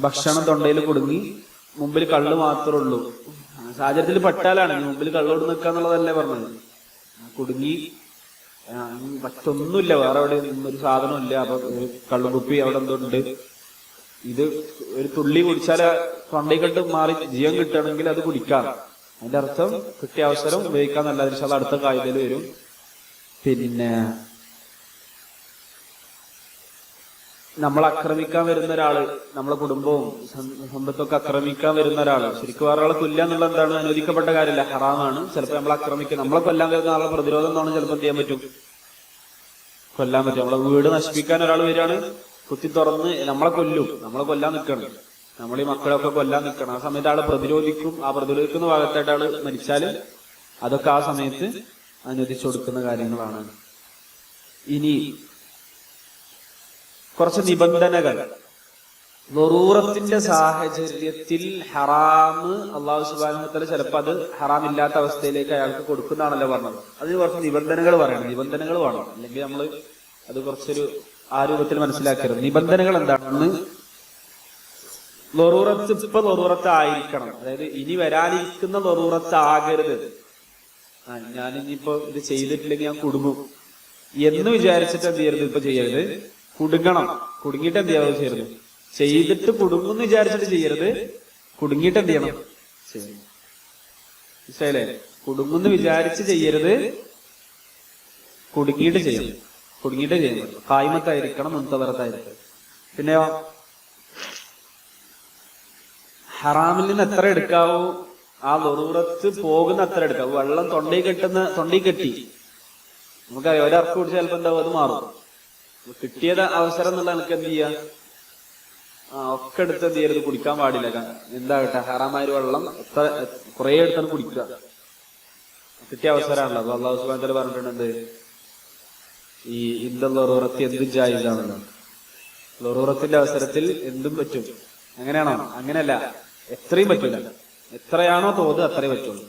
ഭക്ഷണം തൊണ്ടയിൽ കുടുങ്ങി, മുമ്പിൽ കള്ള് മാത്രമേ ഉള്ളൂ, സാഹചര്യത്തിൽ പെട്ടാലാണ്. മുമ്പിൽ കള്ളോട് നിൽക്കുക എന്നുള്ളതല്ലേ പറഞ്ഞത്. കുടുങ്ങി മറ്റൊന്നുമില്ല, വേറെ അവിടെ ഒരു സാധനമില്ല, അപ്പൊ കള്ളുകുപ്പി അവിടെ എന്തുണ്ട്, ഇത് ഒരു തുള്ളി കുടിച്ചാൽ തൊണ്ടയിൽക്കട്ട് മാറി ജീവൻ കിട്ടണമെങ്കിൽ അത് കുടിക്കാം. അതിന്റെ അർത്ഥം കിട്ടിയ അവസരം ഉപയോഗിക്കാന്നല്ല. അത് അടുത്ത കായികയിൽ വരും. പിന്നെ നമ്മളെ ആക്രമിക്കാൻ വരുന്ന ഒരാള്, നമ്മളെ കുടുംബവും സമ്പത്തൊക്കെ ആക്രമിക്കാൻ വരുന്ന ഒരാള്, ശരിക്കും വേറെ ആളെ കൊല്ലുക എന്നുള്ള എന്താണ്, അനുവദിക്കപ്പെട്ട കാര്യമില്ല, ഹറാമാണ്. ചിലപ്പോൾ നമ്മളെ ആക്രമിക്കുക, നമ്മളെ കൊല്ലാൻ വരുന്ന ആളെ പ്രതിരോധം എന്നാണ് ചിലപ്പോൾ എന്ത് ചെയ്യാൻ പറ്റും, കൊല്ലാൻ പറ്റും. നമ്മളെ വീട് നശിപ്പിക്കാൻ ഒരാൾ വരികയാണ്, കുത്തി തുറന്ന് നമ്മളെ കൊല്ലും, നമ്മളെ കൊല്ലാൻ നിൽക്കണം, നമ്മൾ ഈ മക്കളെയൊക്കെ കൊല്ലാൻ നിൽക്കണം. ആ സമയത്ത് ആളെ പ്രതിരോധിക്കും. ആ പ്രതിരോധിക്കുന്ന ഭാഗത്തായിട്ട് ആള് മരിച്ചാല് അതൊക്കെ ആ സമയത്ത് അനുവദിച്ചു കൊടുക്കുന്ന കാര്യങ്ങളാണ്. ഇനി കുറച്ച് നിബന്ധനകൾ. ലറൂറത്തിന്റെ സാഹചര്യത്തിൽ ഹറാമ് അള്ളാഹു സുബ്ഹാനഹു വ തആല ചിലപ്പോൾ അത് ഹറാമില്ലാത്ത അവസ്ഥയിലേക്ക് അയാൾക്ക് കൊടുക്കുന്നതാണല്ലോ പറഞ്ഞത്. അതിന് കുറച്ച് നിബന്ധനകൾ പറയണം, നിബന്ധനകൾ വേണം. അല്ലെങ്കിൽ നമ്മൾ അത് കുറച്ചൊരു ആ രൂപത്തിൽ മനസ്സിലാക്കരുത്. നിബന്ധനകൾ എന്താണെന്ന്, ലറൂറത്ത് ഇപ്പൊ ലറൂറത്ത് ആയിരിക്കണം, അതായത് ഇനി വരാനിരിക്കുന്ന ലറൂറത്ത് ആകരുത്. ഞാനിപ്പോ ഇത് ചെയ്തിട്ടില്ലെങ്കിൽ ഞാൻ കുടുങ്ങും എന്ന് വിചാരിച്ചിട്ട് എന്ത് ചെയ്യരുത്, ഇപ്പൊ ചെയ്യരുത്. കുടുങ്ങണം, കുടുങ്ങിയിട്ട് എന്ത് ചെയ്യാതെ ചെയ്യരുത്. ചെയ്തിട്ട് കുടുങ്ങുന്ന് വിചാരിച്ചിട്ട് ചെയ്യരുത്, കുടുങ്ങിയിട്ട് എന്ത് ചെയ്യണം, മനസ്സിലായില്ലേ? കുടുങ്ങുന്ന് വിചാരിച്ച് ചെയ്യരുത്, കുടുങ്ങിയിട്ട് ചെയ്യണം. കുടുങ്ങിയിട്ട് ചെയ്യണം. ഖായിമത്തായിരിക്കണം, മുൻതദറത്തായിരിക്കണം. പിന്നെയോ ഹറാമിൽ നിന്ന് എത്ര എടുക്കാവോ ആ ലറൂറത്ത് പോകുന്ന അത്ര എടുക്കാവൂ. വെള്ളം തൊണ്ടയിൽ കെട്ടി നമുക്കറിയാം, ഒരർക്ക് കുടിച്ച് ചിലപ്പോൾ എന്താവും, അത് മാറും. കിട്ടിയത് അവസരം എന്നുള്ള എനിക്ക് എന്ത് ചെയ്യാ, ഒക്കെ എടുത്ത് എന്ത് ചെയ്യരുത്, കുടിക്കാൻ പാടില്ല. എന്താകട്ടെ ഹറാമായ വെള്ളം എത്ര കുറെ എടുത്താണ് കുടിക്കുക. കിട്ടിയ അവസരമാണല്ലോ. അപ്പൊ അള്ളാഹു സുബ്ഹാനഹു വ തആല പറഞ്ഞിട്ടുണ്ട്, ഈ ഇന്ദുറത്തി എന്തും ജായിസാണല്ലോ. ലറൂറത്തിന്റെ അവസരത്തിൽ എന്തും പറ്റും. അങ്ങനെയാണോ? അങ്ങനെയല്ല, എത്രയും പറ്റൂല. എത്രയാണോ തോത് അത്രേ പറ്റുള്ളൂ.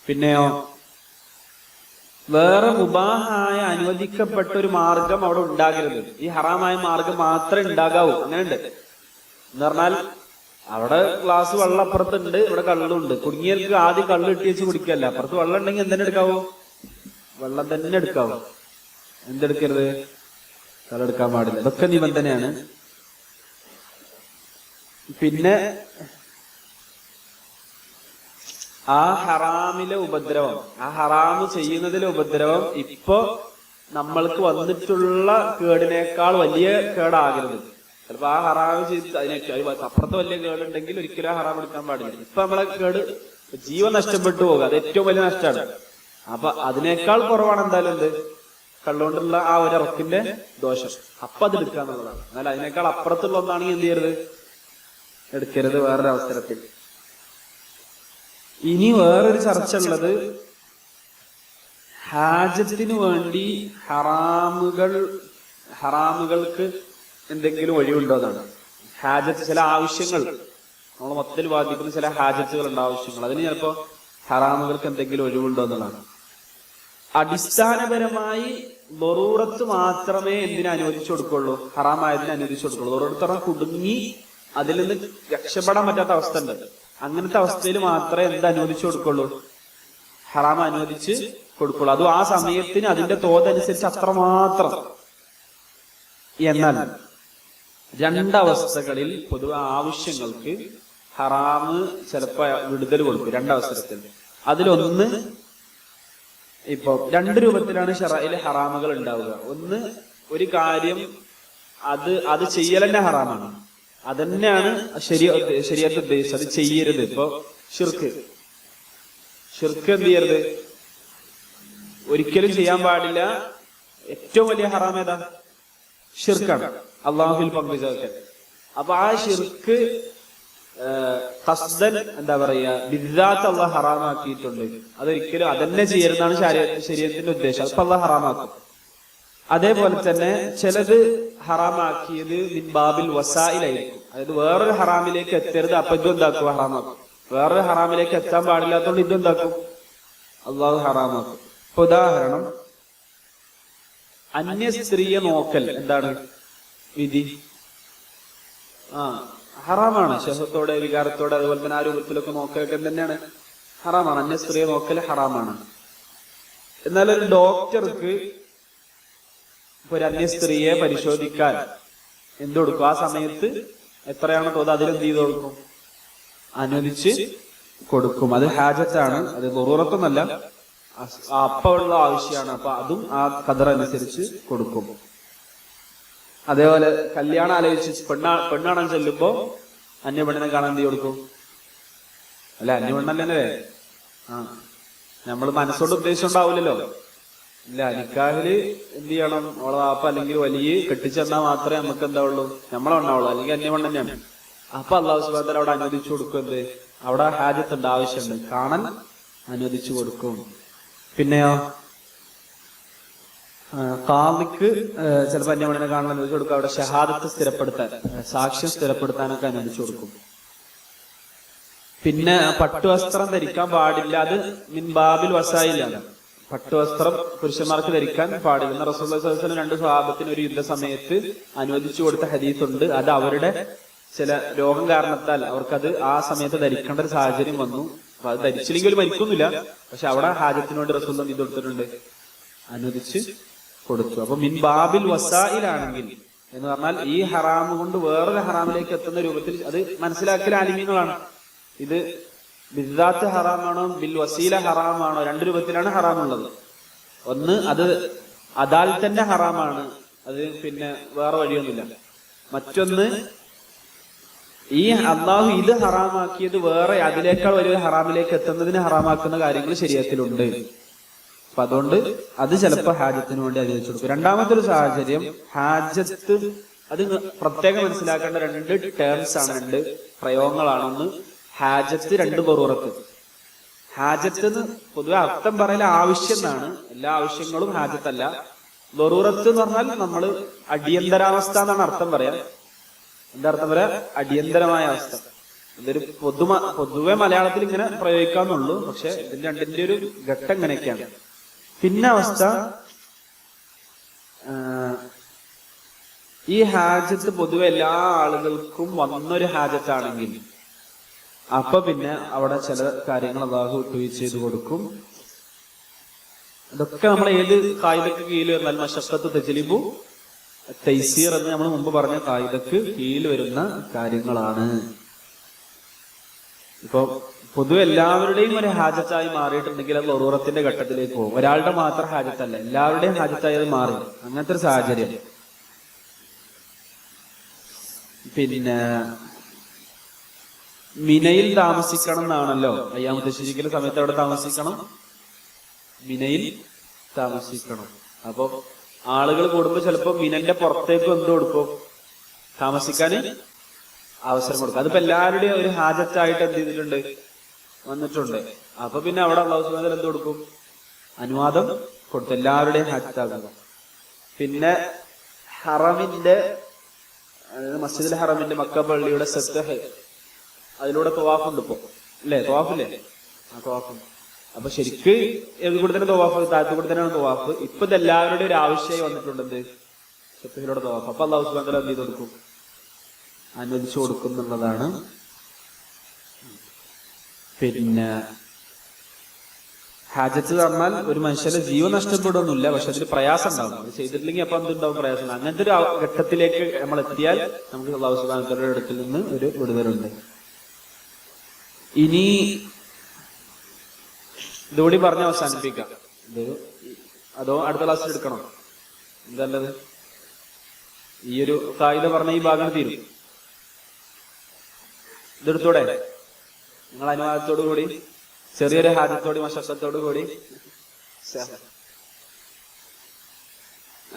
പിന്നെയോ വേറെ മുബാഹായ അനുവദിക്കപ്പെട്ട ഒരു മാർഗം അവിടെ ഉണ്ടാകരുത്. ഈ ഹറാമായ മാർഗം മാത്രമേ ഉണ്ടാകാവൂ. അങ്ങനെയുണ്ട് എന്ന് പറഞ്ഞാൽ അവിടെ ഗ്ലാസ് വെള്ളം അപ്പുറത്തുണ്ട്, ഇവിടെ കള്ളുണ്ട്. കുടുങ്ങിയവർക്ക് ആദ്യം കള്ള് ഇട്ടി വെച്ച് കുടിക്കല്ല. അപ്പുറത്ത് വെള്ളം ഉണ്ടെങ്കിൽ എന്തെന്നെ എടുക്കാവോ? വെള്ളം തന്നെ എടുക്കാവോ. എന്തെടുക്കരുത്? കള്ളെടുക്കാൻ പാടില്ല. ഇതൊക്കെ നിബന്ധനയാണ്. പിന്നെ ആ ഹറാമിലെ ഉപദ്രവം, ആ ഹറാമ് ചെയ്യുന്നതിലെ ഉപദ്രവം ഇപ്പൊ നമ്മൾക്ക് വന്നിട്ടുള്ള കേടിനേക്കാൾ വലിയ കേടാകരുത്. ചിലപ്പോ ആ ഹറാമ് ചെയ്ത് അതിനേക്കാൾ അപ്പുറത്ത് വലിയ കേടുണ്ടെങ്കിൽ ഒരിക്കലും ആ ഹറാം എടുക്കാൻ പാടില്ല. ഇപ്പൊ നമ്മളെ കേട് ജീവൻ നഷ്ടപ്പെട്ടു പോകുക, അത് ഏറ്റവും വലിയ നഷ്ടമാണ്. അപ്പൊ അതിനേക്കാൾ കുറവാണ് എന്തായാലും എന്ത് കള്ളുകൊണ്ടുള്ള ആ ഒരു ഇറക്കിന്റെ ദോഷം. അപ്പൊ അത് എടുക്കാന്നുള്ളതാണ്. എന്നാൽ അതിനേക്കാൾ അപ്പുറത്തുള്ള ഒന്നാണെങ്കിൽ എന്ത് ചെയ്യരുത്? എടുക്കരുത് വേറൊരു അവസരത്തിൽ. ഇനി വേറൊരു ചർച്ച ഉള്ളത് ഹാജത്തിന് വേണ്ടി ഹറാമുകൾക്ക് എന്തെങ്കിലും ഒഴിവുണ്ടോ എന്നാണ്. ഹാജത്ത്, ചില ആവശ്യങ്ങൾ നമ്മൾ മൊത്തത്തിൽ ബാധിക്കുന്ന ചില ഹാജത്തുകളുണ്ട്, ആവശ്യങ്ങൾ. അതിന് ചിലപ്പോ ഹറാമുകൾക്ക് എന്തെങ്കിലും ഒഴിവുണ്ടോ എന്നുള്ളതാണ്. അടിസ്ഥാനപരമായി ദറൂറത്ത് മാത്രമേ എന്തിനു അനുവദിച്ചു കൊടുക്കുള്ളൂ? ഹറാമായതിനെ അനുവദിച്ചു കൊടുക്കുള്ളൂ. ദറൂറത്ത് കുടുങ്ങി അതിൽ നിന്ന് രക്ഷപ്പെടാൻ പറ്റാത്ത അവസ്ഥ ഉണ്ട്. അങ്ങനത്തെ അവസ്ഥയിൽ മാത്രമേ എന്ത് അനുവദിച്ചു കൊടുക്കുള്ളൂ? ഹറാം അനുവദിച്ച് കൊടുക്കുള്ളൂ. അതും ആ സമയത്തിന് അതിന്റെ തോതനുസരിച്ച് അത്രമാത്രം. എന്നാൽ രണ്ടവസ്ഥകളിൽ പൊതുവെ ആവശ്യങ്ങൾക്ക് ഹറാമ് ചിലപ്പോ വിടുതൽ കൊടുക്കും. രണ്ടവസരത്തിൽ. അതിലൊന്ന്, ഇപ്പൊ രണ്ട് രൂപത്തിലാണ് ശറഇലെ ഹറാമുകൾ ഉണ്ടാവുക. ഒന്ന്, ഒരു കാര്യം അത് ചെയ്യൽ തന്നെ ഹറാമാണ്. അതന്നെയാണ് ശരീഅത്ത് ഉദ്ദേശിച്ചത്, അത് ചെയ്യരുത്. ഇപ്പൊ ഷിർക്ക് എന്ത് ചെയ്യരുത്? ഒരിക്കലും ചെയ്യാൻ പാടില്ല. ഏറ്റവും വലിയ ഹറാം ഏതാ? ഷിർക്കാണ്, അള്ളാഹുവിൽ പങ്കുചേർക്കൽ. അപ്പൊ ആ ഷിർക്ക് ഖസ്ദൻ എന്താ പറയാ, ബിദ്അത്ത് അള്ളാഹ് ഹറാമാക്കിയിട്ടുണ്ട്. അതൊരിക്കലും അതന്നെ ചെയ്യരുതെന്നാണ് ശരീഅത്തിന്റെ ഉദ്ദേശം. അപ്പൊ അള്ളാഹ് ഹറാമാക്കും. അതേപോലെ തന്നെ ചിലത് ഹറാമാക്കിയത് മിൻ ബാബിൽ വസായിലായിരിക്കും. അതായത് വേറൊരു ഹറാമിലേക്ക് എത്തരുത്, അപ്പൊ ഇതെന്താക്കും? ഹറാമാക്കും. വേറൊരു ഹറാമിലേക്ക് എത്താൻ പാടില്ലാത്തതുകൊണ്ട് ഇതെന്താക്കും? അള്ളാഹു ഹറാമാക്കും. ഇപ്പൊ ഉദാഹരണം, അന്യ സ്ത്രീയെ നോക്കൽ എന്താണ് വിധി? ഹറാമാണ്. ശഹത്തോടെ, വികാരത്തോടെ, അതുപോലെ തന്നെ ആ രൂപത്തിലൊക്കെ നോക്കലൊക്കെ തന്നെയാണ് ഹറാമാണ്. അന്യ സ്ത്രീയെ നോക്കൽ ഹറാമാണ്. എന്നാൽ ഒരു ഡോക്ടർക്ക് ഇപ്പൊ ഒരു അന്യ സ്ത്രീയെ പരിശോധിക്കാൻ എന്ത് കൊടുക്കും? ആ സമയത്ത് എത്രയാണോ തോന്നുന്നത് അതിലെന്ത് ചെയ്ത് കൊടുക്കും? അനുവദിച്ച് കൊടുക്കും. അത് ഹാജത്താണ്, അത് ദറൂറത്തൊന്നല്ല, അപ്പമുള്ള ആവശ്യമാണ്. അപ്പൊ അതും ആ ഖദർ അനുസരിച്ച് കൊടുക്കും. അതേപോലെ കല്യാണം ആലോചിച്ച് പെണ്ണാണാൻ ചെല്ലുമ്പോ അന്യപെണ്ണിനെ കാണാൻ എന്ത് കൊടുക്കും? അല്ല, അന്യപെണ്ണല്ലേ. നമ്മൾ മനസ്സോട് ഉദ്ദേശം ഉണ്ടാവില്ലല്ലോ. ഇല്ല, നിക്കാഹില് എന്ത് ചെയ്യണം? അവളെ വാപ്പ അല്ലെങ്കിൽ വലിയ കെട്ടിച്ചെന്നാ മാത്രമേ നമുക്ക് എന്താവുള്ളൂ? നമ്മളെ ഉണ്ടാവുള്ളൂ, അല്ലെങ്കിൽ അന്യപെണ്ണ് തന്നെയാണ്. അപ്പൊ അല്ലാഹു സുബ്ഹാനഹു വ തആല അവിടെ അനുവദിച്ചു കൊടുക്കും. എന്ത്? അവിടെ ഹാജത്തുണ്ട്, ആവശ്യമുണ്ട്, കാണാൻ അനുവദിച്ചു കൊടുക്കും. പിന്നെയോ ഖാദിക്ക് ചിലപ്പോൾ അന്യപെണ്ണിനെ കാണാൻ അനുവദിച്ചു കൊടുക്കും. അവിടെ ഷഹാദത്ത് സ്ഥിരപ്പെടുത്താൻ, സാക്ഷ്യം സ്ഥിരപ്പെടുത്താനൊക്കെ അനുവദിച്ചു കൊടുക്കും. പിന്നെ പട്ടുവസ്ത്രം ധരിക്കാൻ പാടില്ല. അത് മിൻ ബാബിൽ വസായിലാണ്. പട്ടുവസ്ത്രം പുരുഷന്മാർക്ക് ധരിക്കാൻ പാടില്ല. റസൂലുള്ളാഹി സ്വല്ലല്ലാഹു അലൈഹി വസല്ലം രണ്ട് സ്വഹാബത്തിന് ഒരു യുദ്ധ സമയത്ത് അനുവദിച്ചു കൊടുത്ത ഹദീസുണ്ട്. അത് അവരുടെ ചില രോഗം കാരണത്താൽ അവർക്കത് ആ സമയത്ത് ധരിക്കേണ്ട ഒരു സാഹചര്യം വന്നു. അപ്പൊ അത് ധരിച്ചില്ലെങ്കിൽ മരിക്കുന്നില്ല. പക്ഷെ അവിടെ ഹാജത്തിന് വേണ്ടി റസൂലുള്ളാഹി ഇത് കൊടുത്തിട്ടുണ്ട്, അനുവദിച്ച് കൊടുത്തു. അപ്പൊ മിൻ ബാബിൽ വസായിലാണെങ്കിൽ എന്ന് പറഞ്ഞാൽ ഈ ഹറാമ് കൊണ്ട് വേറൊരു ഹറാമിലേക്ക് എത്തുന്ന രൂപത്തിൽ അത് മനസ്സിലാക്കൽ ആലിമീങ്ങളാണ്. ഇത് ബിദ്അത്ത് ഹറാമാണോ ബിൽ വസീല ഹറാമാണോ? രണ്ട് രൂപത്തിലാണ് ഹറാമുള്ളത്. ഒന്ന്, അത് അതാൽ തന്നെ ഹറാമാണ്, അത് പിന്നെ വേറെ വഴിയൊന്നുമില്ല. മറ്റൊന്ന്, ഈ അള്ളാഹു ഇത് ഹറാമാക്കിയത് വേറെ അതിനേക്കാൾ വലിയ ഹറാമിലേക്ക് എത്തുന്നതിന് ഹറാമാക്കുന്ന കാര്യങ്ങൾ ശരീഅത്തിലുണ്ട്. അപ്പൊ അതുകൊണ്ട് അത് ചിലപ്പോൾ ഹാജത്തിന് വേണ്ടി അനുവദിച്ചു കൊടുക്കും. രണ്ടാമത്തെ ഒരു സാഹചര്യം ഹാജത്ത്, അത് പ്രത്യേകം മനസ്സിലാക്കേണ്ട രണ്ട് ടേംസ് ആണ്, രണ്ട് പ്രയോഗങ്ങളാണെന്ന്. ഹാജത്ത്, രണ്ട് ബറൂറത്ത്. ഹാജത്ത് എന്ന് പൊതുവെ അർത്ഥം പറയല ആവശ്യം എന്നാണ്, എല്ലാ ആവശ്യങ്ങളും ഹാജത്തല്ല. ബറൂറത്ത് എന്ന് പറഞ്ഞാൽ നമ്മള് അടിയന്തരാവസ്ഥ എന്നാണ് അർത്ഥം പറയാ. എന്താ അർത്ഥം പറയാ? അടിയന്തരമായ അവസ്ഥ. ഇതൊരു പൊതുവെ മലയാളത്തിൽ ഇങ്ങനെ പ്രയോഗിക്കാന്നുള്ളൂ, പക്ഷെ ഇതിന്റെ രണ്ടിന്റെ ഒരു ഘട്ടം ഇങ്ങനെയൊക്കെയാണ്. പിന്നെ അവസ്ഥ, ഈ ഹാജത്ത് പൊതുവെ എല്ലാ ആളുകൾക്കും വന്നൊരു ഹാജത്താണെങ്കിൽ അപ്പൊ പിന്നെ അവിടെ ചില കാര്യങ്ങൾ അല്ലാഹു വിട്ടുവീഴ്ച ചെയ്ത് കൊടുക്കും. ഇതൊക്കെ നമ്മൾ ഏത് കായികക്ക് കീഴിൽ വന്നാൽ മശഖത്ത് തജ്ലിബു തൈസീർ എന്ന് നമ്മൾ മുമ്പ് പറഞ്ഞ കായികക്ക് കീഴിൽ വരുന്ന കാര്യങ്ങളാണ്. ഇപ്പൊ പൊതുവെ എല്ലാവരുടെയും ഒരു ഹാജത്തായി മാറിയിട്ടുണ്ടെങ്കിൽ അത് ബറൂറത്തിന്റെ ഘട്ടത്തിലേക്ക് പോകും. ഒരാളുടെ മാത്രം ഹാജത്തല്ല, എല്ലാവരുടെയും ഹാജത്തായി അത് മാറി. അങ്ങനത്തെ ഒരു സാഹചര്യം. പിന്നെ മിനയിൽ താമസിക്കണം എന്നാണല്ലോ, അയ്യാമത്തെ ശരിക്കൽ സമയത്ത് അവിടെ താമസിക്കണം, മിനയിൽ താമസിക്കണം. അപ്പൊ ആളുകൾ കൂടുമ്പോ ചിലപ്പോ മിനന്റെ പുറത്തേക്ക് എന്ത് കൊടുക്കും? താമസിക്കാന് അവസരം കൊടുക്കും. അതിപ്പോ എല്ലാവരുടെയും ഒരു ഹാജത്തായിട്ട് എന്ത് ചെയ്തിട്ടുണ്ട്? വന്നിട്ടുണ്ട്. അപ്പൊ പിന്നെ അവിടെ അല്ലാഹു സുബ്ഹാനഹു വ തആല എന്ത് കൊടുക്കും? അനുവാദം കൊടുത്തു, എല്ലാവരുടെയും ഹാജത്താകുന്നു. പിന്നെ ഹറമിന്റെ, അതായത് മസ്ജിദുൽ ഹറമിന്റെ, മക്ക പള്ളിയുടെ സത്തഹ്, അതിലൂടെ തവാഫുണ്ട് ഇപ്പൊ, അല്ലേ? തവാഫില്ലേ? ആ തവാഫുണ്ട്. അപ്പൊ ശരിക്ക് ഏത് കൂടെ തന്നെ തവാഫ്, താഴത്തു കൂടെ തന്നെയാണ് തവാഫ്. ഇപ്പൊ ഇത് എല്ലാവരുടെയും ഒരു ആവശ്യമായി വന്നിട്ടുണ്ട്, എന്ത്? സത്തഹിലൂടെ തവാഫ്. അപ്പൊ അല്ലാഹു സുബ്ഹാനഹു വ തആല എന്ത് ചെയ്ത് കൊടുക്കും? അനുവദിച്ചു കൊടുക്കും എന്നുള്ളതാണ്. പിന്നെ ഹാജത്ത് പറഞ്ഞാൽ ഒരു മനുഷ്യന്റെ ജീവൻ നഷ്ടപ്പെടുന്നില്ല, പക്ഷെ അതിൽ പ്രയാസം ഉണ്ടാവും. അത് ചെയ്തിട്ടില്ലെങ്കിൽ അപ്പൊ എന്തുണ്ടാവും? പ്രയാസം. അങ്ങനത്തെ ഒരു ഘട്ടത്തിലേക്ക് നമ്മൾ എത്തിയാൽ നമുക്ക് അല്ലാഹു സുബ്ഹാനഹു വ തആലയുടെ അടുത്തിൽ നിന്ന് ഒരു വിടുതലുണ്ട്. ഇനി ഇതുകൂടി പറഞ്ഞ് അവസാനിപ്പിക്കാം. അതോ അടുത്ത ക്ലാസ്സിൽ എടുക്കണം? എന്തല്ലത്? ഈ ഒരു കായിക പറഞ്ഞ ഈ ഭാഗം തീരും. ഇതെടുത്തൂടെ? നിങ്ങൾ അനുവാദത്തോടു കൂടി, ചെറിയൊരു ഹാജത്തോടി മശഖത്തോടു കൂടി.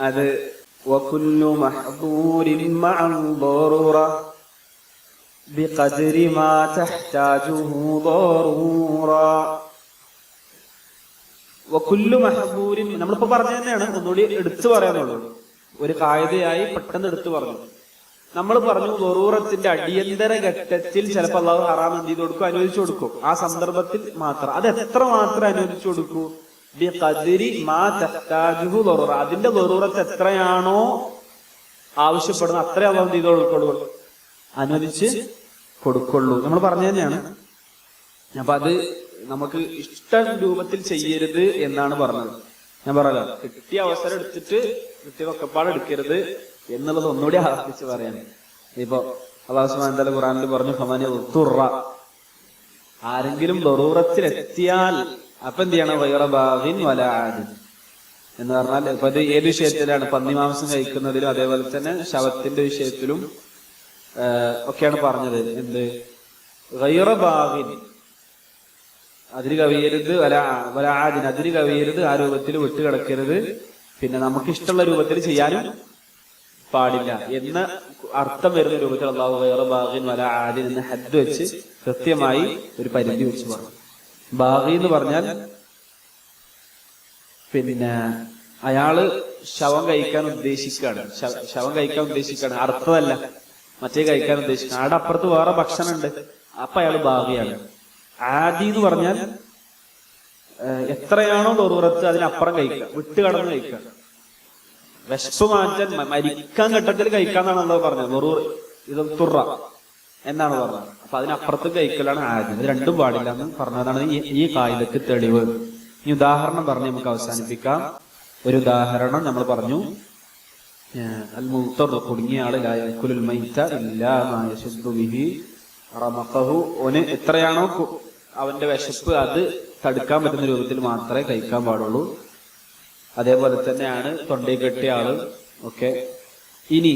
അത് വകുല്ലു മഹ്ദൂരിൻ മഅൽ ദറൂറ ബിഖദ്രി മാ തഹ്താജുഹു ദറൂറ. വകുല്ലു മഹ്ദൂരിൻ നമ്മളിപ്പോ പറഞ്ഞു തന്നെയാണ്, ഒന്നുകൂടി എടുത്തു പറയാനുള്ളൂ. ഒരു കായികയായി പെട്ടെന്ന് എടുത്തു പറഞ്ഞു. നമ്മൾ പറഞ്ഞു ദറൂറത്തിന്റെ അടിയന്തര ഘട്ടത്തിൽ ചിലപ്പോൾ അല്ലാഹു ഹറാം എന്ത് ചെയ്ത് കൊടുക്കും? അനുവദിച്ചു കൊടുക്കും. ആ സന്ദർഭത്തിൽ മാത്രം. അത് എത്ര മാത്രം അനുവദിച്ചു കൊടുക്കൂ? ബിഖദ്രി മാ തഹ്താജുഹു ദറൂറ. അതിന്റെ ദറൂറത്ത് എത്രയാണോ ആവശ്യപ്പെടുന്നത് അത്രേ അല്ലാഹു എന്ത് ചെയ്ത് കൊടുക്കുള്ളൂ? അനുവദിച്ച് കൊടുക്കുള്ളൂ. നമ്മൾ പറഞ്ഞു തന്നെയാണ്. അപ്പൊ അത് നമുക്ക് ഇഷ്ട രൂപത്തിൽ ചെയ്യരുത് എന്നാണ് പറഞ്ഞത്. ഞാൻ പറയാലോ, കിട്ടിയ അവസരം എടുത്തിട്ട് കിട്ടിയ ഒക്കെപ്പാട് എടുക്കരുത് എന്നുള്ളത് ഒന്നുകൂടി ആവർത്തിച്ച് പറയാൻ. ഇപ്പൊ അല്ലാഹു സുബ്ഹാനഹു വ തആല ഖുർആനിൽ പറഞ്ഞു, ഫമൻ ഉത്തുറ, ആരെങ്കിലും ദറൂറത്തിലെത്തിയാൽ അപ്പൊ എന്ത് ചെയ്യണം? ഗൈറ ബാഗിൻ വലാ ആദിൻ എന്ന് പറഞ്ഞാൽ ഇപ്പൊ ഇത് ഏത് വിഷയത്തിലാണ്? പന്നിമാംസം കഴിക്കുന്നതിലും അതേപോലെ തന്നെ ശവത്തിന്റെ വിഷയത്തിലും ഒക്കെയാണ് പറഞ്ഞത്. എന്ത്? ഗൈറ ബാഗിൻ, അതിര് കവിയരുത്, വലാ ആദിൻ, അതിര് കവിയരുത്, ആ രൂപത്തിൽ വിട്ടുകിടക്കരുത്, പിന്നെ നമുക്ക് ഇഷ്ടമുള്ള രൂപത്തിൽ ചെയ്യാനും പാടില്ല എന്ന അർത്ഥം വരുന്ന രൂപത്തിൽ അല്ലാഹു ഗൈറ ബാഗിൻ വലാ ആദിൻ എന്ന ഹദ് വെച്ച് കൃത്യമായി ഒരു പരിധി വെച്ച് പറഞ്ഞു. ബാഗി എന്ന് പറഞ്ഞാൽ പിന്നെ അയാള് ശവം കഴിക്കാൻ ഉദ്ദേശിക്കുകയാണ്, അർത്ഥമല്ല, മറ്റേ കഴിക്കാൻ ഉദ്ദേശിക്കുകയാണ്. ആടെ അപ്പുറത്ത് വേറെ ഭക്ഷണം ഉണ്ട്, അപ്പൊ അയാൾ ബാഗിയാണ്. ആദി എന്ന് പറഞ്ഞാൽ എത്രയാണോ ദറൂറത്ത് അതിനപ്പുറം കഴിക്കുക, വിട്ടുകടന്ന് കഴിക്കുക. വിശപ്പ് മാറ്റാൻ മരിക്കാൻ ഘട്ടത്തിൽ കഴിക്കാന്നാണല്ലോ പറഞ്ഞത്. ദറൂർ ഇത് തുറ എന്നാണ് പറഞ്ഞത്. അപ്പൊ അതിനപ്പുറത്ത് കഴിക്കലാണ് ആദ്യം. ഇത് രണ്ടും പാടില്ല എന്ന് പറഞ്ഞതാണ് ഈ കായികക്ക് തെളിവ്. ഈ ഉദാഹരണം പറഞ്ഞ് നമുക്ക് അവസാനിപ്പിക്കാം. ഒരു ഉദാഹരണം നമ്മൾ പറഞ്ഞു, അൽ മുത്തർ, കുടുങ്ങിയ ആള് ലാ യഅകുലുൽ മൈത ഇല്ലാ മാ യശുദ്ദു ബിഹി റമഖഹു, ഓന് എത്രയാണോ അവന്റെ വിശപ്പ് അത് തടുക്കാൻ പറ്റുന്ന രൂപത്തിൽ മാത്രമേ കഴിക്കാൻ പാടുള്ളൂ. അതേപോലെ തന്നെയാണ് തൊണ്ടയിൽ കെട്ടിയ ആള് ഒക്കെ. ഇനി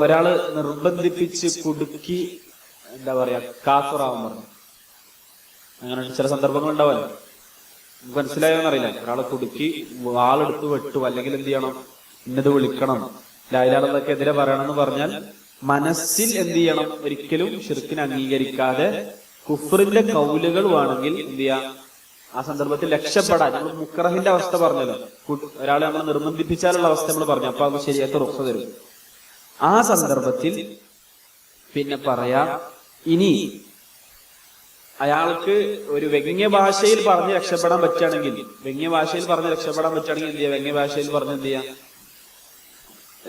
ഒരാള് നിർബന്ധിപ്പിച്ച് കുടുക്കി എന്താ പറയാ കാഫിറാവാൻ പറഞ്ഞു. അങ്ങനെ ചില സന്ദർഭങ്ങൾ ഉണ്ടാവല്ലോ, മനസ്സിലായോന്നറിയില്ല. ഒരാളെ കുടുക്കി വാളെടുത്ത് വെട്ടു, അല്ലെങ്കിൽ എന്ത് ചെയ്യണം, ഇന്നത് വിളിക്കണം, ലാ ഇലാഹ ഇല്ലല്ലാഹ്ക്ക് എതിരെ പറയണമെന്ന് പറഞ്ഞാൽ മനസ്സിൽ എന്ത് ചെയ്യണം, ഒരിക്കലും ശിർക്കിനെ അംഗീകരിക്കാതെ കുഫ്റിന്റെ കൗലുകൾ വേണമെങ്കിൽ എന്ത് ചെയ്യാം, ആ സന്ദർഭത്തിൽ രക്ഷപ്പെടാൻ. നമ്മൾ മുക്റഹിന്റെ അവസ്ഥ പറഞ്ഞല്ലോ, ഒരാളെ നമ്മൾ നിർബന്ധിപ്പിച്ചാലുള്ള അവസ്ഥ നമ്മൾ പറഞ്ഞു. അപ്പൊ അത് ശരിയായിട്ട് റുഖ്സ തരും. ആ സന്ദർഭത്തിൽ പിന്നെ പറയാ, ഇനി അയാൾക്ക് ഒരു വ്യംഗ്യ ഭാഷയിൽ പറഞ്ഞ് രക്ഷപ്പെടാൻ പറ്റുകയാണെങ്കിൽ, എന്ത് ചെയ്യാം, വ്യംഗ്യ ഭാഷയിൽ പറഞ്ഞ് എന്ത് ചെയ്യാം,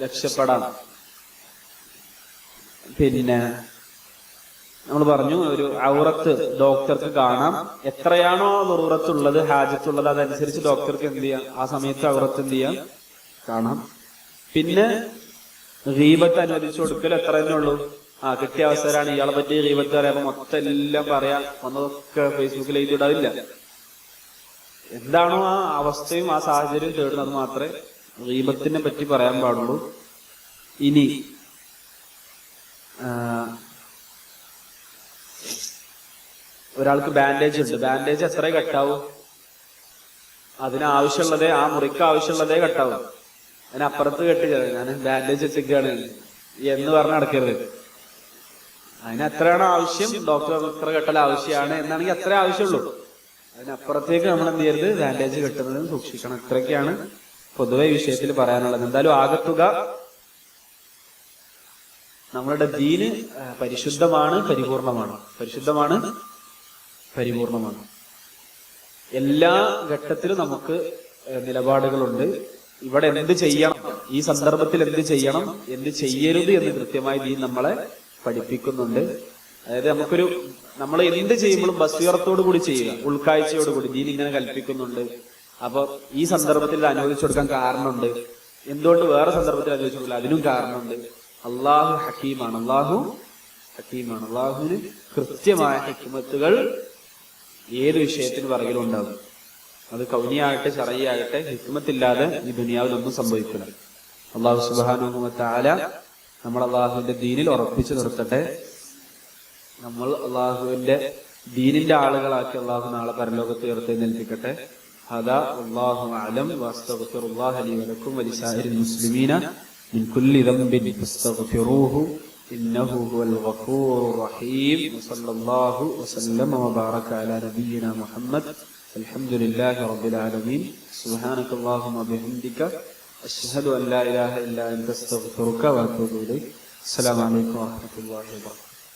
രക്ഷപ്പെടാം. പിന്നെ നമ്മൾ പറഞ്ഞു, ഒരു ഔറത്ത് ഡോക്ടർക്ക് കാണാം, എത്രയാണോ ദുറൂറത്തുള്ളത്, ഹാജത്തുള്ളത്, അതനുസരിച്ച് ഡോക്ടർക്ക് എന്ത് ചെയ്യാം, ആ സമയത്ത് ഔറത്ത് എന്ത് ചെയ്യാം, കാണാം. പിന്നെ ഗീബത്ത് അനുവദിച്ചു കൊടുക്കൽ എത്ര തന്നെ ഉള്ളൂ. കിട്ടിയ അവസരമാണ് ഇയാളെ പറ്റി ഗീബത്ത് പറയാം, മൊത്തം എല്ലാം പറയാം, വന്നതൊക്കെ ഫേസ്ബുക്കിൽ എഴുതിയിടാവില്ല. എന്താണോ ആ അവസ്ഥയും ആ സാഹചര്യം തേടുന്നത് മാത്രമേ ഗീബത്തിനെ പറ്റി പറയാൻ പാടുള്ളൂ. ഇനി ഒരാൾക്ക് ബാൻഡേജ് ഉണ്ട്, ബാൻഡേജ് എത്ര കെട്ടാവും, അതിനാവശ്യമുള്ളതേ, ആ മുറിക്ക് ആവശ്യമുള്ളതേ കെട്ടാവും. അതിനപ്പുറത്ത് കെട്ടുക, ഞാൻ ബാൻഡേജ് ഇട്ടിരിക്കുകയാണ് എന്ന് പറഞ്ഞ് നടക്കരുത്. അതിന് എത്രയാണോ ആവശ്യം, ഡോക്ടർ എത്ര കെട്ടൽ ആവശ്യമാണ് എന്നാണെങ്കിൽ അത്രേ ആവശ്യമുള്ളൂ. അതിനപ്പുറത്തേക്ക് നമ്മൾ എന്ത് ചെയ്യരുത്, ബാൻഡേജ് കെട്ടുന്നതും സൂക്ഷിക്കണം. ഇത്രയൊക്കെയാണ് പൊതുവെ ഈ വിഷയത്തിൽ പറയാനുള്ളത്. എന്തായാലും ആകത്തുക നമ്മളുടെ ദീന് പരിശുദ്ധമാണ്, പരിപൂർണമാണ്. എല്ലാ ഘട്ടത്തിലും നമുക്ക് നിലപാടുകളുണ്ട്. ഇവിടെ എന്ത് ചെയ്യണം, ഈ സന്ദർഭത്തിൽ എന്ത് ചെയ്യണം, എന്ത് ചെയ്യരുത് എന്ന് കൃത്യമായി ദീൻ നമ്മളെ പഠിപ്പിക്കുന്നുണ്ട്. അതായത് നമ്മൾ എന്ത് ചെയ്യുമ്പോഴും ബസീറത്തോടു കൂടി ചെയ്യുക, ഉൾക്കാഴ്ചയോടുകൂടി. ദീൻ ഇങ്ങനെ കൽപ്പിക്കുന്നുണ്ട്, അപ്പൊ ഈ സന്ദർഭത്തിൽ അനുവദിച്ചു കൊടുക്കാൻ കാരണമുണ്ട്, എന്തുകൊണ്ട് വേറെ സന്ദർഭത്തിൽ അനുവദിച്ചു കൊടുക്കില്ല, അതിനും കാരണമുണ്ട്. അള്ളാഹു ഹക്കീമാണ്, അള്ളാഹുവിന് കൃത്യമായ ഹിക്മത്തുകൾ ഏത് വിഷയത്തിന് പിറകിലും ഉണ്ടാകും. അത് കൗനിയാകട്ടെ ശറഈയാകട്ടെ, ഹിക്മത്തില്ലാതെ ഈ ദുനിയാവിലൊന്നും സംഭവിക്കില്ല. അള്ളാഹു സുബ്ഹാനഹു വ തആല നമ്മൾ അള്ളാഹുവിന്റെ ദീനിൽ ഉറപ്പിച്ചു നിർത്തട്ടെ. നമ്മൾ അള്ളാഹുവിന്റെ ദീനിന്റെ ആളുകളാക്കി അള്ളാഹു നാളെ പരലോകത്ത് ഉയർത്തെഴുന്നേൽപ്പിക്കട്ടെ. ഹദാ വല്ലാഹു അഅലം വഅസ്തഗ്ഫിറുല്ലാഹ ലി വലക്കും വലിസായിരിൽ മുസ്ലിമീന മിൻ കുല്ലി ദംബിൻ ഫസ്തഗ്ഫിറൂഹു ഇന്നഹു ഹുവൽ ഗഫൂറുർ റഹീം. വസല്ലല്ലാഹു വസല്ലമ വബാറക അലാ നബിയിനാ മുഹമ്മദ്. അൽഹംദുലില്ലാഹി റബ്ബിൽ ആലമീൻ. സുബ്ഹാനകല്ലാഹുമ്മ വബിഹംദിക അശ്ഹദു അൻ ലാ ഇലാഹ ഇല്ലാ അൻത അസ്തഗ്ഫിറുക വഅതൂബു ഇലൈക്. അസ്സലാമു അലൈക്കും വറഹ്മത്തുള്ളാഹി വബറകാതുഹു.